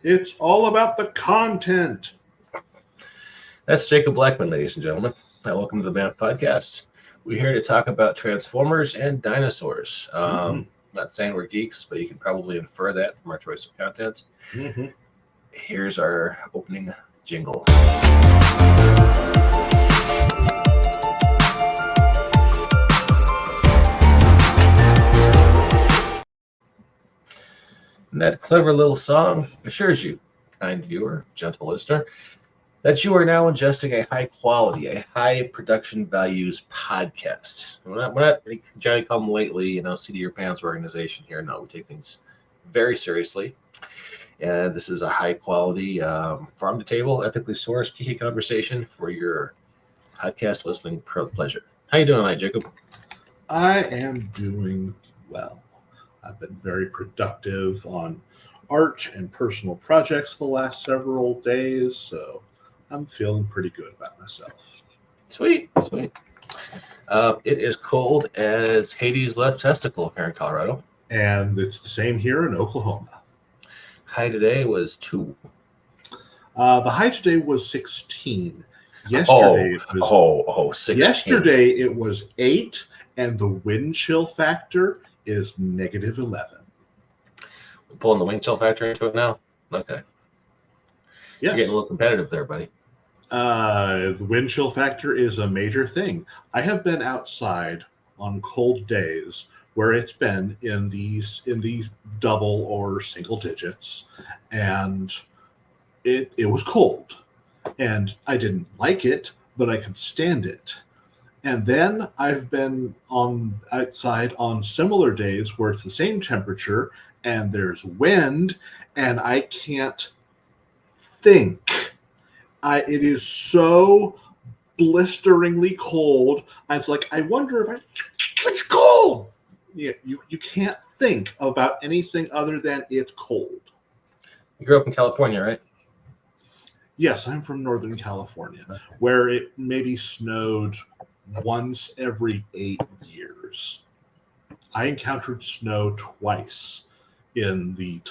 It's all about the content. That's Jacob Blackman, ladies and gentlemen. Welcome to the Banff Podcast. We're here to talk about Transformers and dinosaurs. Not saying we're geeks, but you can probably infer that from our choice of content. Here's our opening jingle. And that clever little song assures you, kind viewer, gentle listener, that you are now ingesting a high quality, a high production values podcast. We're not Johnny Come Lately, seat of your pants organization here. No, we take things very seriously. And this is a high quality, farm to table, ethically sourced, geeky conversation for your podcast listening pleasure. How you doing tonight, Jacob? I am doing well. I've been very productive on art and personal projects the last several days, so I'm feeling pretty good about myself. Sweet. It is cold as Hades' left testicle here in Colorado. And it's the same here in Oklahoma. High today was 2. The high today was 16. Yesterday it was 16. Yesterday it was 8, and the wind chill factor is -11. We're pulling the wind chill factor into it now? Okay. Yes. You're getting a little competitive there, buddy. The wind chill factor is a major thing. I have been outside on cold days where it's been in these double or single digits, and it was cold, and I didn't like it, but I could stand it. And then I've been outside on similar days where it's the same temperature and there's wind, and I can't think. It is so blisteringly cold. It's like, I wonder if it's cold. Yeah, you can't think about anything other than it's cold. You grew up in California, right? Yes, I'm from Northern California, where it maybe snowed once every 8 years. I encountered snow twice in the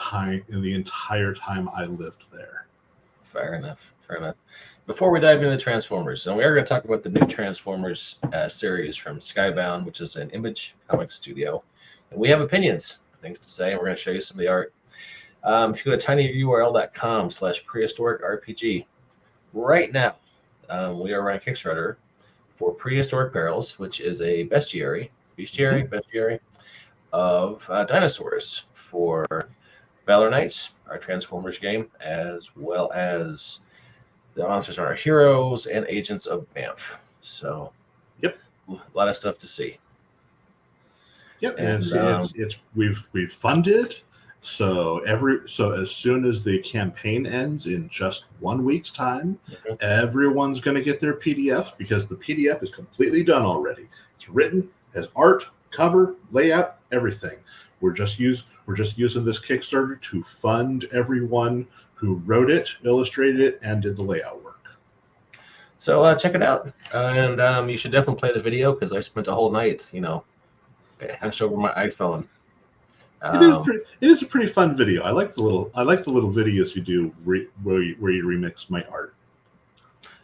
entire time I lived there. Fair enough. Before we dive into the Transformers, and we are going to talk about the new Transformers series from Skybound, which is an Image comic studio, and we have opinions, things to say, and we're going to show you some of the art. If you go to tinyurl.com/prehistoricrpg, right now we are running a Kickstarter for Prehistoric Perils, which is a bestiary of dinosaurs for Valor Knights, our Transformers game, as well as the Monsters Are Our Heroes and Agents of Banff. So, yep, a lot of stuff to see. Yep, and we've funded. So as soon as the campaign ends in just 1 week's time, everyone's going to get their PDFs, because the PDF is completely done already. It's written, has art, cover, layout, everything. We're just using this Kickstarter to fund everyone who wrote it, illustrated it, and did the layout work. So check it out, and you should definitely play the video, because I spent a whole night, hunched over my iPhone. It is a pretty fun video. I like the little videos you do where you remix my art.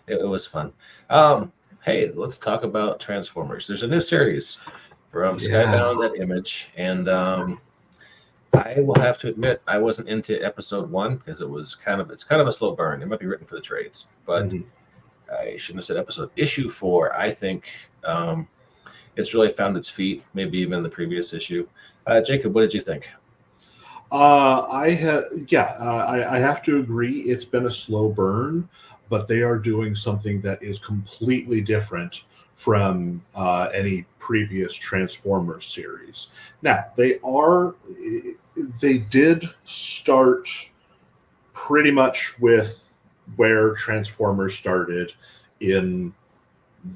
It was fun. Hey, let's talk about Transformers. There's a new series from Skybound at Image, and I will have to admit I wasn't into episode 1 because it's kind of a slow burn. It might be written for the trades, but I shouldn't have said issue 4. I think it's really found its feet, maybe even the previous issue. Jacob, what did you think? I have to agree. It's been a slow burn, but they are doing something that is completely different from any previous Transformers series. Now, they did start pretty much with where Transformers started in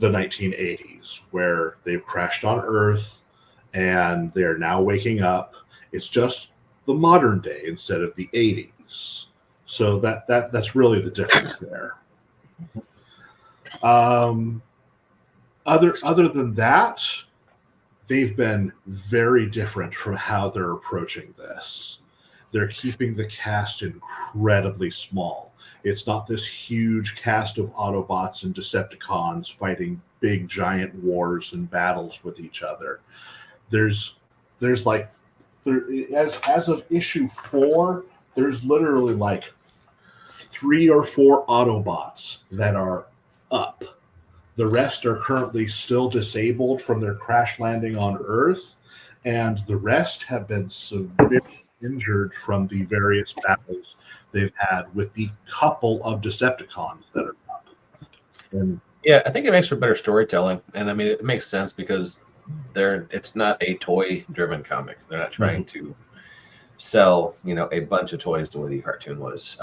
the 1980s, where they've crashed on Earth and they're now waking up. It's just the modern day instead of the 80s. So that's really the difference there. Other than that, they've been very different from how they're approaching this. they're keeping the cast incredibly small. It's not this huge cast of Autobots and Decepticons fighting big giant wars and battles with each other. There's like as of issue 4, there's literally like 3 or 4 Autobots that are up. The rest are currently still disabled from their crash landing on Earth, and the rest have been severely injured from the various battles they've had with the couple of Decepticons that are up. And yeah, I think it makes for better storytelling, and I mean it makes sense because it's not a toy driven comic. They're not trying to sell a bunch of toys the way the cartoon was.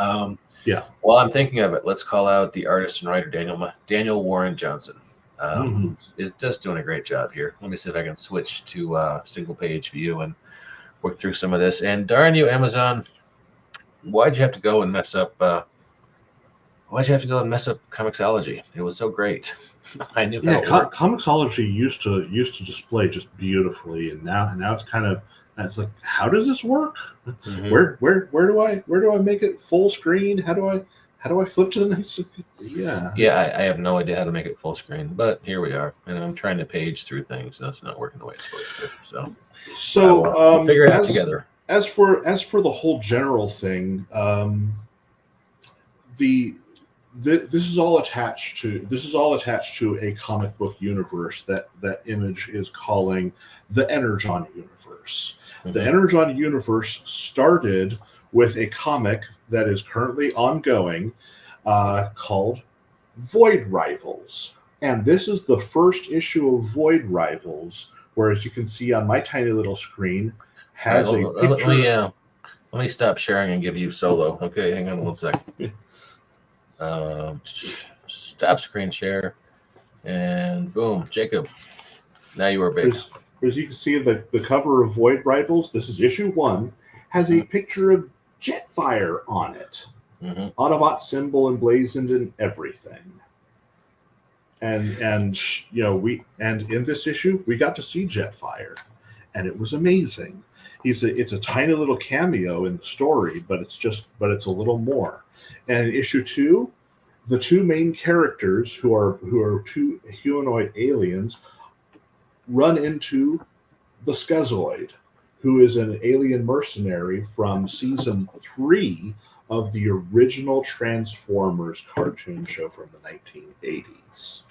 Yeah. While I'm thinking of it, let's call out the artist and writer Daniel Warren Johnson. Is just doing a great job here. Let me see if I can switch to single page view and work through some of this. And darn you, Amazon, why'd you have to go and mess up? Why'd you have to go and mess up Comixology? It was so great. I knew. Yeah, Comixology used to display just beautifully, and now it's like, how does this work? Where do I make it full screen? How do I flip to the next? Yeah, I have no idea how to make it full screen, but here we are, and I'm trying to page through things, and it's not working the way it's supposed to. So we'll figure it out together. As for the whole general thing, this is all attached to a comic book universe that Image is calling the Energon universe. The Energon universe started with a comic that is currently ongoing called Void Rivals. And this is the first issue of Void Rivals, where, as you can see on my tiny little screen, has a picture. Let me stop sharing and give you solo. Okay, hang on one second. Stop screen share, and boom, Jacob. Now you are big. As you can see, the cover of Void Rivals, this is issue 1, has a picture of Jetfire on it. Autobot symbol emblazoned in everything. And in this issue we got to see Jetfire, and it was amazing. It's a tiny little cameo in the story, but it's a little more. And in issue 2, the two main characters, who are two humanoid aliens, run into the Schizoid, who is an alien mercenary from season 3 of the original Transformers cartoon show from the 1980s.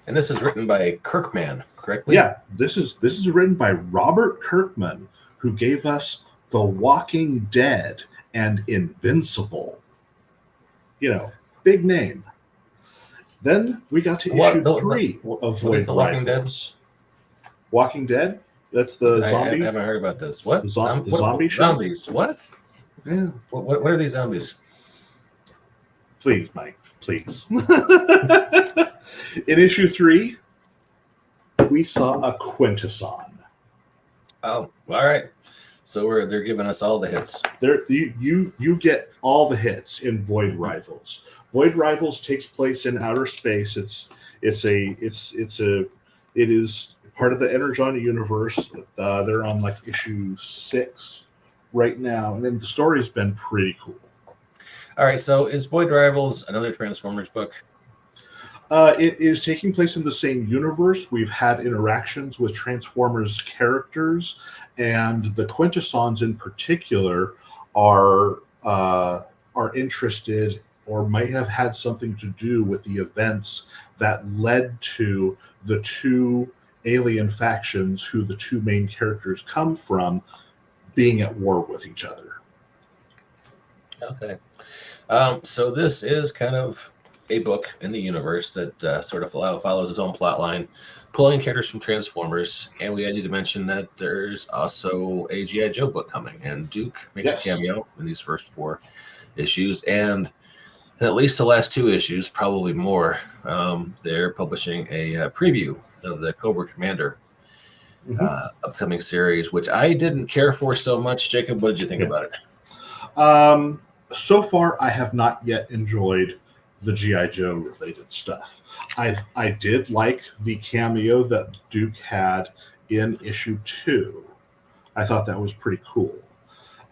And this is written by Kirkman, correctly? Yeah, this is written by Robert Kirkman, who gave us The Walking Dead and Invincible. Big name. Then we got to issue 3 of Void Rivals. Walking Dead? That's the zombie? I haven't heard about this. What? The zombie show? Zombies. What? Yeah. What are these zombies? Please, Mike. Please. In issue 3, we saw a Quintesson. Oh, all right. So they're giving us all the hits. You get all the hits in Void Rivals. Void Rivals takes place in outer space. It is part of the Energon universe. They're on like issue 6 right now, and then the story's been pretty cool. All right, so is Void Rivals another Transformers book? It is taking place in the same universe. We've had interactions with Transformers characters, and the Quintessons in particular are interested or might have had something to do with the events that led to the two alien factions who the two main characters come from being at war with each other. Okay. So this is kind of a book in the universe that sort of follows its own plot line, pulling characters from Transformers. And we had to mention that there's also a G.I. Joe book coming, and Duke makes a cameo in these first 4 issues. And in at least the last 2 issues, probably more, they're publishing a preview of the Cobra Commander upcoming series, which I didn't care for so much. Jacob, what did you think about it? So far, I have not yet enjoyed the G.I. Joe related stuff. I did like the cameo that Duke had in issue 2. I thought that was pretty cool.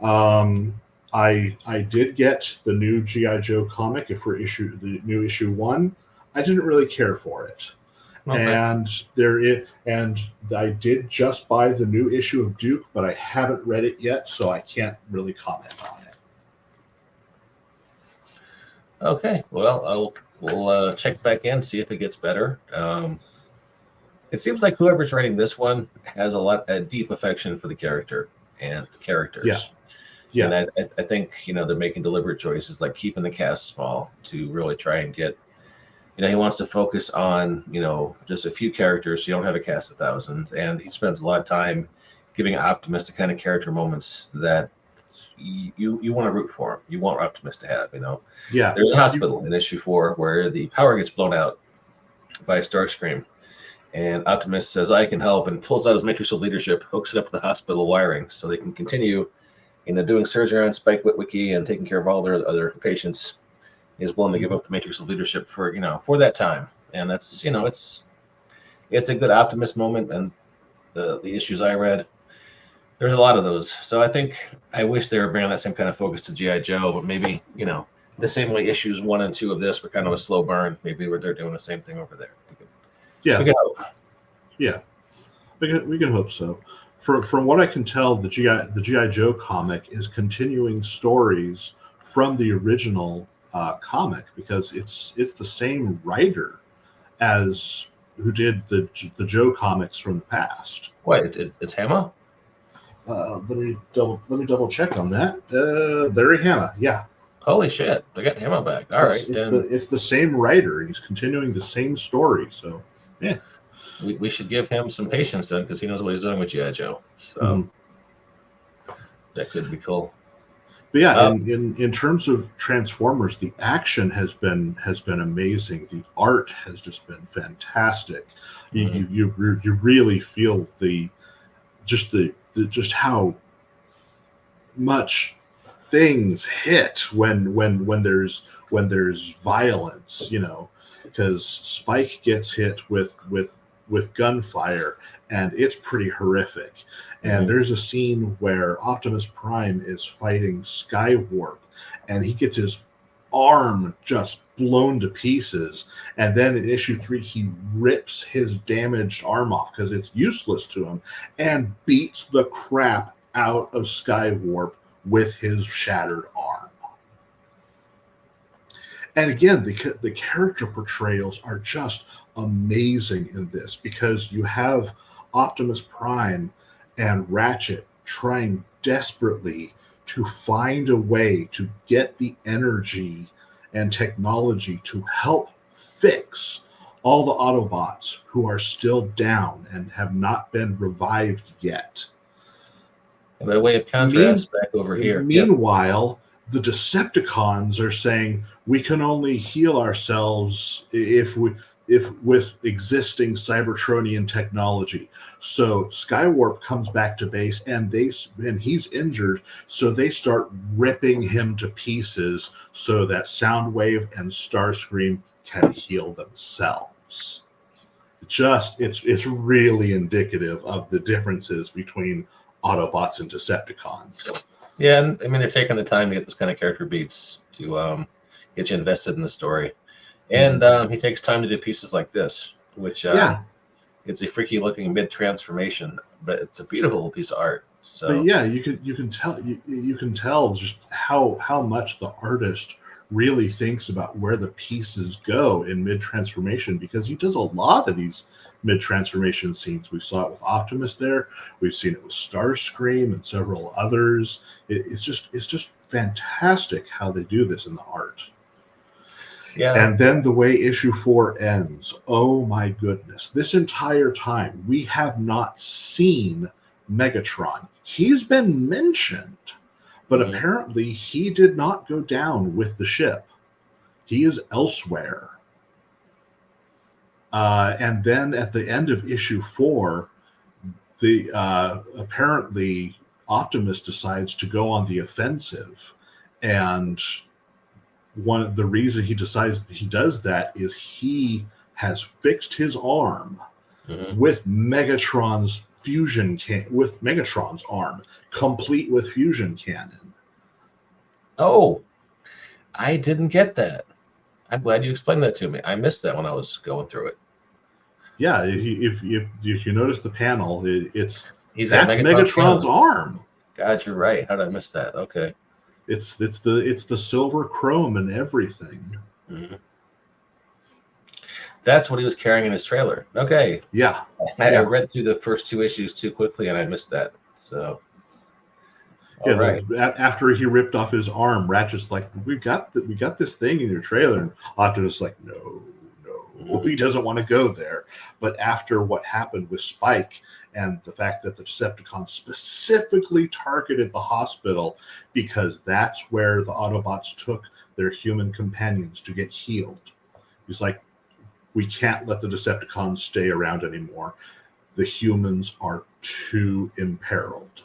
I did get the new GI Joe comic for the new issue 1. I didn't really care for it. Okay. And I did just buy the new issue of Duke, but I haven't read it yet, so I can't really comment on it. Okay. Well, we'll check back in, see if it gets better. It seems like whoever's writing this one has a deep affection for the character and the characters. Yeah. Yeah. And I think, they're making deliberate choices, like keeping the cast small to really try and get, he wants to focus on, just a few characters. So you don't have a cast of thousands. And he spends a lot of time giving Optimus the kind of character moments that you want to root for him. You want Optimus to have, Yeah. There's a hospital in issue 4 where the power gets blown out by Starscream. And Optimus says, I can help, and pulls out his Matrix of Leadership, hooks it up to the hospital wiring so they can continue, doing surgery on Spike Witwicky and taking care of all their other patients. He's willing to give up the Matrix of Leadership for that time. And that's, it's a good Optimus moment. And the issues I read, there's a lot of those. So I wish they were bringing that same kind of focus to G.I. Joe, but maybe, the same way issues 1 and 2 of this were kind of a slow burn. Maybe they're doing the same thing over there. Yeah. We can hope. Yeah. We can hope so. From what I can tell, the G.I. Joe comic is continuing stories from the original comic, because it's the same writer as who did the Joe comics from the past. What? It's Hama? Let me double check on that. Larry Hama, yeah. Holy shit! They got Hama back. All right, it's the same writer. He's continuing the same story. So yeah, we should give him some patience then, because he knows what he's doing with G.I. Joe. So that could be cool. But yeah, in terms of Transformers, the action has been amazing. The art has just been fantastic. You really feel just how much things hit when there's violence, because Spike gets hit with gunfire, and it's pretty horrific. And there's a scene where Optimus Prime is fighting Skywarp, and he gets his arm just blown to pieces. And then in issue 3, he rips his damaged arm off because it's useless to him, and beats the crap out of Skywarp with his shattered arm. And again, the character portrayals are just amazing in this, because you have Optimus Prime and Ratchet trying desperately to find a way to get the energy and technology to help fix all the Autobots who are still down and have not been revived yet. And by way of contrast, back over here. Meanwhile, the Decepticons are saying we can only heal ourselves if with existing Cybertronian technology. So Skywarp comes back to base, and he's injured, so they start ripping him to pieces so that Soundwave and Starscream can heal themselves. It's really indicative of the differences between Autobots and Decepticons. Yeah, and they're taking the time to get those kind of character beats to get you invested in the story. And he takes time to do pieces like this, which it's a freaky looking mid-transformation, but it's a beautiful piece of art. So but yeah, you can tell just how much the artist really thinks about where the pieces go in mid-transformation, because he does a lot of these mid-transformation scenes. We saw it with Optimus there. We've seen it with Starscream and several others. It's just fantastic how they do this in the art. Yeah. And then the way issue 4 ends, oh my goodness. This entire time, we have not seen Megatron. He's been mentioned, but apparently he did not go down with the ship. He is elsewhere. And then at the end of issue 4, apparently Optimus decides to go on the offensive, and one of the reasons he decides he does that is he has fixed his arm with Megatron's with Megatron's arm, complete with fusion cannon. Oh, I didn't get that. I'm glad you explained that to me. I missed that when I was going through it. Yeah, if you notice the panel, that's Megatron's Megatron's arm. God, you're right. How did I miss that? Okay. It's the silver chrome and everything. Mm-hmm. That's what he was carrying in his trailer. Okay. Yeah. I read through the first 2 issues too quickly, and I missed that. So. Right. After he ripped off his arm, Ratchet's like, we got this thing in your trailer, and Optimus like, no, he doesn't want to go there. But after what happened with Spike and the fact that the Decepticons specifically targeted the hospital because that's where the Autobots took their human companions to get healed, he's like, we can't let the Decepticons stay around anymore. The humans are too imperiled.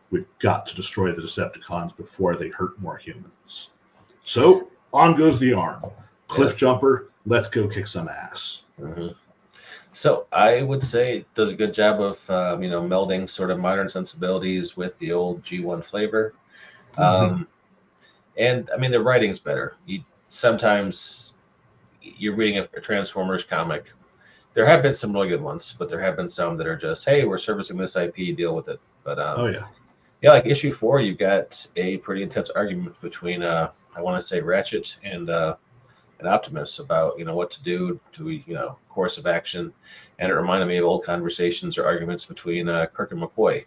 We've got to destroy the Decepticons before they hurt more humans. So on goes the arm. Cliff jumper, let's go kick some ass. Mm-hmm. So I would say it does a good job of melding sort of modern sensibilities with the old G1 flavor. And I mean, the writing's better. Sometimes you're reading a Transformers comic. There have been some really good ones, but there have been some that are just, hey, we're servicing this IP, deal with it. But yeah, like issue 4, you've got a pretty intense argument between I want to say Ratchet and Optimus about what to do to course of action, and it reminded me of old conversations or arguments between Kirk and McCoy.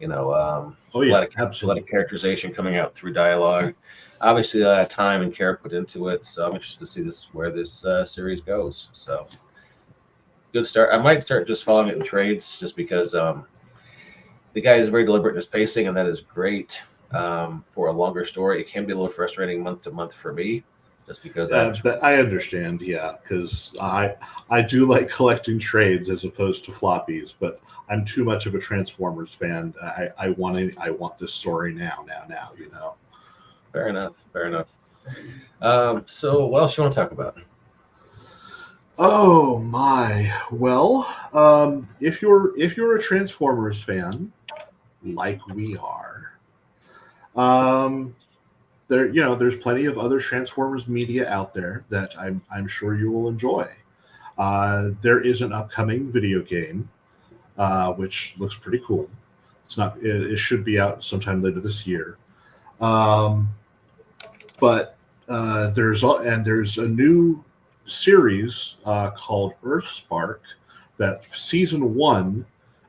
A lot of characterization coming out through dialogue. Obviously, a lot of time and care put into it. So I'm interested to see where this series goes. So good start. I might start just following it in trades, just because the guy is very deliberate in his pacing, and that is great for a longer story. It can be a little frustrating month to month for me, just because I understand. Yeah, because I do like collecting trades as opposed to floppies, but I'm too much of a Transformers fan. I want this story now. Fair enough. So what else you want to talk about? Oh my! Well, if you're a Transformers fan, like we are, there's plenty of other Transformers media out there that I'm sure you will enjoy. There is an upcoming video game, which looks pretty cool. It should be out sometime later this year. But there's a new series called Earthspark that season 1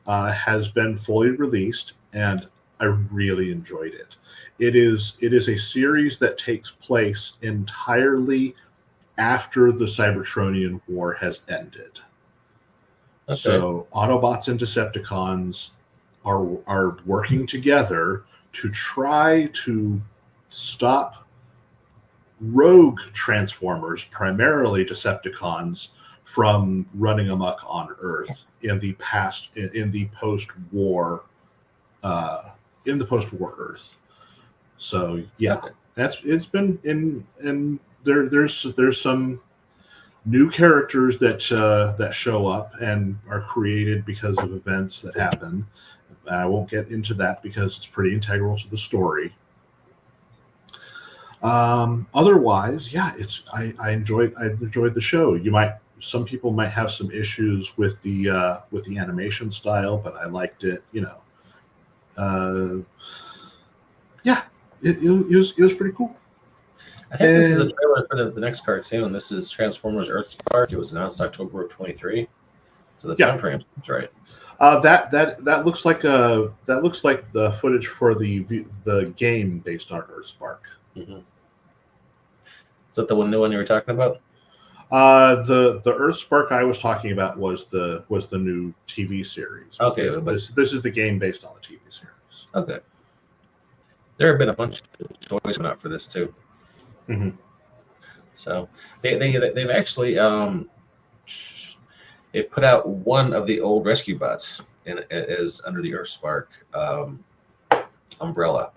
has been fully released, and I really enjoyed it. It is a series that takes place entirely after the Cybertronian War has ended. Okay. So Autobots and Decepticons are working together to try to stop rogue Transformers, primarily Decepticons, from running amok on Earth in the post-war Earth. So yeah, it's been in there's some new characters that show up and are created because of events that happen. I won't get into that because it's pretty integral to the story. Otherwise, yeah, I enjoyed the show. Some people might have some issues with the animation style, but I liked it. Yeah, it was pretty cool. I think this is a trailer for the next cartoon. This is Transformers Earthspark. It was announced October of 23. So the time frame is right. That looks like the footage for the game based on Earthspark. Mm-hmm. Is that the new one you were talking about? The Earthspark I was talking about was the new TV series. Okay, this is the game based on the TV series. Okay. There have been a bunch of toys coming out for this too. Mm-hmm. So they've actually they've put out one of the old rescue bots is under the Earthspark umbrella.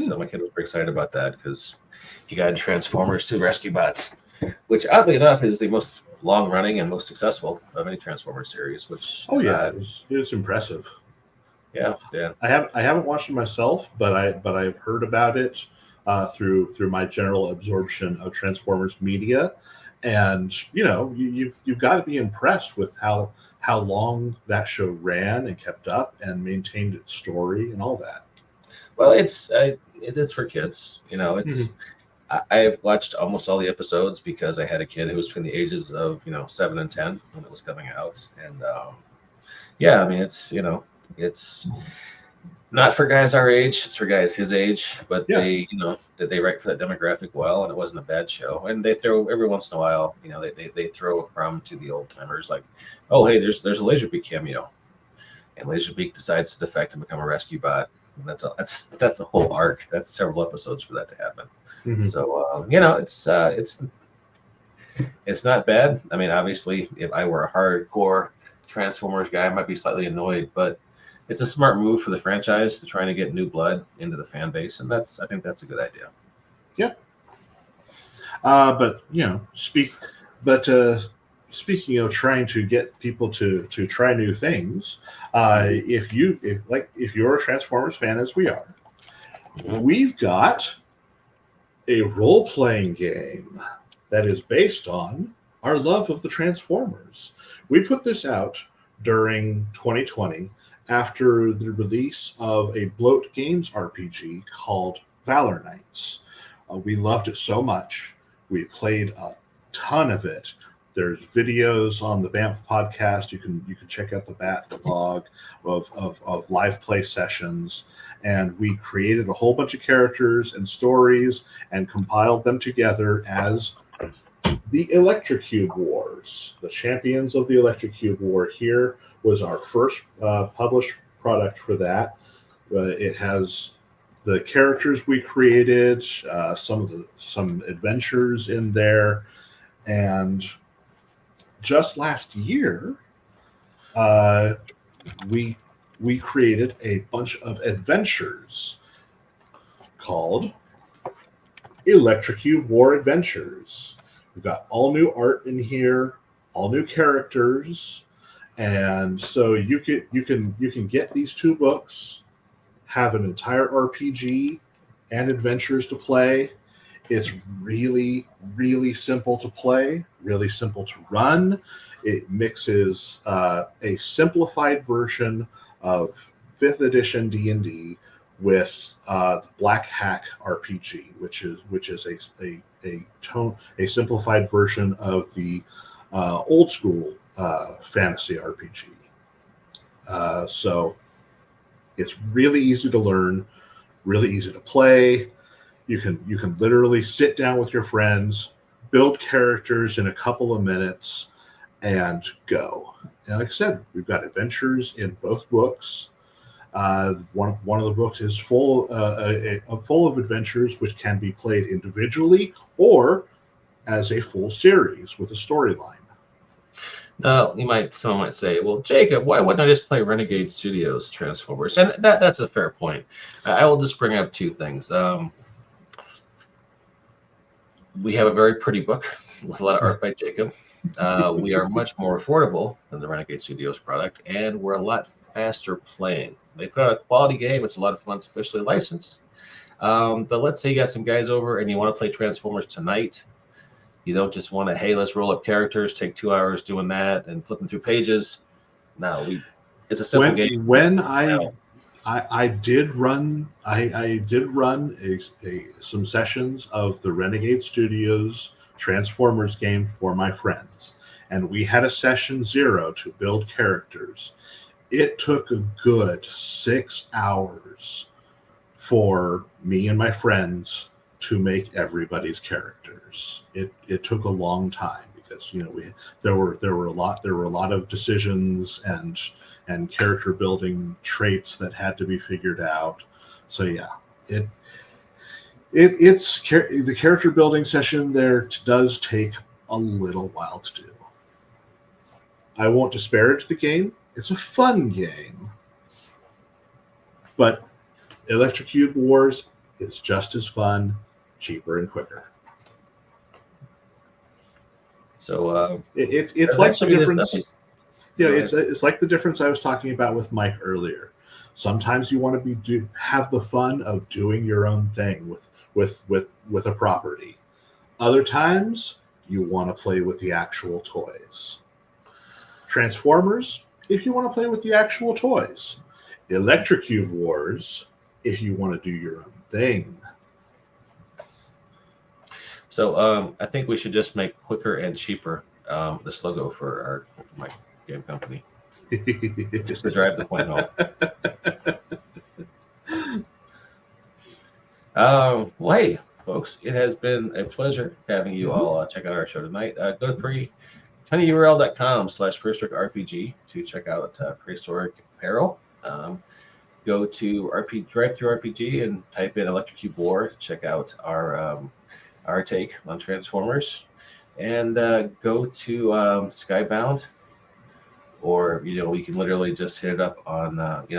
So my kid was pretty excited about that because you got Transformers to rescue bots, which oddly enough is the most long running and most successful of any Transformers series. Which it was impressive. Yeah. I haven't watched it myself, but I've heard about it through my general absorption of Transformers media, and you've got to be impressed with how long that show ran and kept up and maintained its story and all that. Well, it's for kids. It's I've watched almost all the episodes because I had a kid who was between the ages of 7 and 10 when it was coming out, and yeah, I mean it's not for guys our age; it's for guys his age. But they write for that demographic well, and it wasn't a bad show. And they throw every once in a while, they throw a crumb to the old timers, like, oh hey, there's a Laserbeak cameo, and Laserbeak decides to defect and become a rescue bot. And that's a whole arc. That's several episodes for that to happen. So it's not bad. I mean, obviously, if I were a hardcore Transformers guy, I might be slightly annoyed, but it's a smart move for the franchise to trying to get new blood into the fan base, and I think that's a good idea. Yeah. But speaking of trying to get people to try new things, if you're a Transformers fan as we are, we've got a role-playing game that is based on our love of the Transformers. We put this out during 2020 after the release of a Bloat Games RPG called Valor Knights. We loved it so much. We played a ton of it. There's videos on the Banff podcast. You can check out the backlog of live play sessions. And we created a whole bunch of characters and stories and compiled them together as the Electrocube Wars. The Champions of the Electrocube War here was our first published product for that. It has the characters we created, some adventures in there, and just last year, we created a bunch of adventures called Electrocube War Adventures. We've got all new art in here, all new characters, and so you can get these two books, have an entire RPG and adventures to play. It's really, really simple to play, really simple to run. It mixes a simplified version of 5th edition D&D with the Black Hack RPG, which is a simplified version of the old school fantasy RPG. So it's really easy to learn, really easy to play. You can literally sit down with your friends, build characters in a couple of minutes, and go. And like I said, we've got adventures in both books. One of the books is full of adventures which can be played individually or as a full series with a storyline. Someone might say, well, Jacob, why wouldn't I just play Renegade Studios Transformers? And that's a fair point. I will just bring up two things. We have a very pretty book with a lot of art by Jacob. We are much more affordable than the Renegade Studios product, and we're a lot faster playing. They put out a quality game. It's a lot of fun. It's officially licensed. But let's say you got some guys over and you want to play Transformers tonight. You don't just want to, hey, let's roll up characters, take 2 hours doing that and flipping through pages. No, it's a simple game. When I did run some sessions of the Renegade Studios Transformers game for my friends, and we had a session 0 to build characters. It took a good 6 hours for me and my friends to make everybody's characters. It took a long time because there were a lot of decisions and character building traits that had to be figured out. So yeah, it's the character building session there does take a little while to do. I won't disparage the game. It's a fun game, but Electrocube Wars is just as fun, cheaper, and quicker. So It's like the difference. Nice. It's like the difference I was talking about with Mike earlier. Sometimes you want to have the fun of doing your own thing with a property. Other times you want to play with the actual toys. Transformers, if you want to play with the actual toys. Electrocute Wars, if you want to do your own thing. So I think we should just make quicker and cheaper this logo for my game company, just to drive the point home. Well, hey, folks, it has been a pleasure having you all check out our show tonight. Go to tinyurl.com/prehistoric RPG to check out Prehistoric Peril. Go to Drive-Thru RPG and type in Electrocute War to check out our take on Transformers, and go to Skybound, or we can literally just hit it up on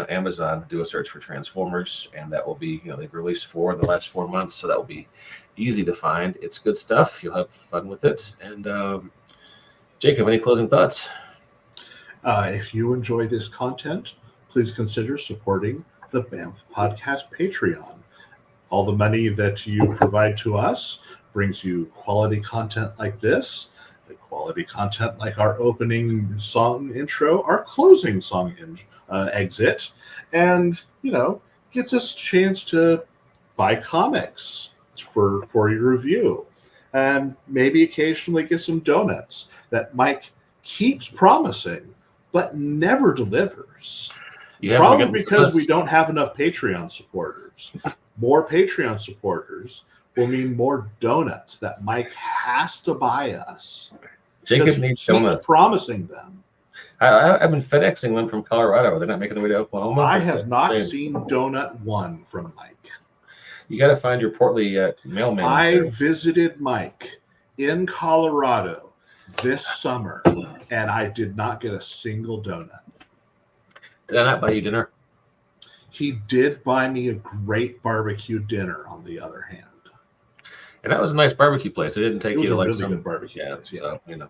Amazon, do a search for Transformers, and that will be they've released 4 in the last 4 months, so that will be easy to find. It's good stuff. You'll have fun with it. And Jacob, any closing thoughts? If you enjoy this content, please consider supporting the BAMF Podcast Patreon. All the money that you provide to us brings you quality content like this, quality content like our opening song intro, our closing song exit, and gets us a chance to buy comics for your review, and maybe occasionally get some donuts that Mike keeps promising but never delivers. Probably because we don't have enough Patreon supporters. More Patreon supporters will mean more donuts that Mike has to buy us. Jacob needs donuts. Promising them. I've been FedExing them from Colorado. They're not making their way to Oklahoma. I have not seen donut one from Mike. You got to find your portly mailman. I visited Mike in Colorado this summer, and I did not get a single donut. Did I not buy you dinner? He did buy me a great barbecue dinner, on the other hand. And that was a nice barbecue place. It didn't take you to like really good barbecue place, yeah. So,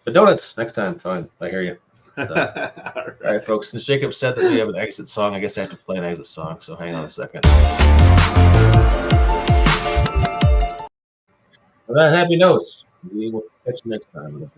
But donuts next time. Fine. I hear you. So, all right, folks. Since Jacob said that we have an exit song, I guess I have to play an exit song. So hang on a second. With that happy notes, we will catch you next time.